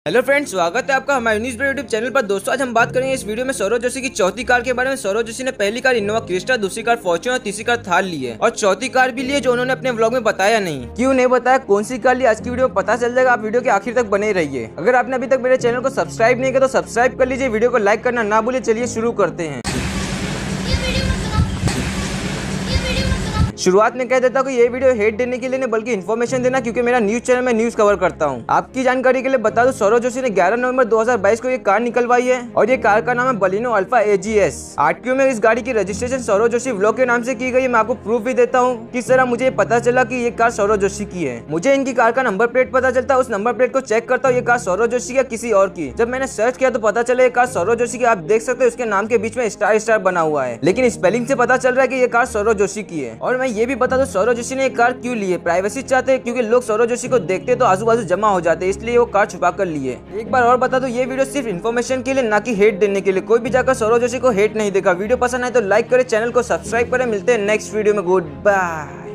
Hello friends, स्वागत है आपका हमारे न्यूज़ यूट्यूब चैनल पर। दोस्तों, आज हम बात करेंगे इस वीडियो में सौरव जोशी की चौथी कार के बारे में। सौरव जोशी ने पहली कार इनोवा क्रिस्टा, दूसरी कार फॉर्च्यूनर और तीसरी कार थार ली है और चौथी कार भी ली है जो उन्होंने अपने व्लॉग में बताया नहीं। क्यों नहीं बताया, कौन सी कार ली, आज की वीडियो में पता चल जाएगा। आप वीडियो के आखिर तक बने रहिए। अगर आपने अभी तक मेरे चैनल को सब्सक्राइब नहीं किया तो सब्सक्राइब कर लीजिए, वीडियो को लाइक करना ना भूलिए। चलिए शुरू करते हैं। शुरुआत में कह देता हूँ कि ये वीडियो हेट देने के लिए नहीं बल्कि इन्फॉर्मेशन देना, क्योंकि मेरा न्यूज चैनल में न्यूज कवर करता हूँ। आपकी जानकारी के लिए बता दूं, सौरव जोशी ने 11 नवंबर 2022 को ये कार निकलवाई है और ये कार का नाम है बलिनो अल्फा AGS। आरटीओ में इस गाड़ी की रजिस्ट्रेशन सौरव जोशी व्लॉग के नाम से की गई है। मैं आपको प्रूफ भी देता हूँ किस तरह मुझे पता चला कि ये कार सौरव जोशी की है। मुझे इनकी कार का नंबर प्लेट पता चलता है, उस नंबर प्लेट को चेक करता हूँ ये कार सौरव जोशी या किसी और की। जब मैंने सर्च किया तो पता चला ये कार सौरव जोशी की। आप देख सकते हैं उसके नाम के बीच में स्टार स्टार बना हुआ है, लेकिन स्पेलिंग से पता चल रहा है कि ये कार सौरव जोशी की है। और मैं ये भी बता दूं सौरव जोशी ने एक कार क्यों ली है। प्राइवेसी चाहते हैं, क्योंकि लोग सौरव जोशी को देखते तो आजू बाजू जमा हो जाते, इसलिए वो कार छुपा कर लिए। एक बार और बता दूं, ये वीडियो सिर्फ इन्फॉर्मेशन के लिए, ना कि हेट देने के लिए। कोई भी जाकर सौरव जोशी को हेट नहीं देगा। वीडियो पसंद आए तो लाइक करें, चैनल को सब्सक्राइब करें। मिलते हैं नेक्स्ट वीडियो में। Good bye.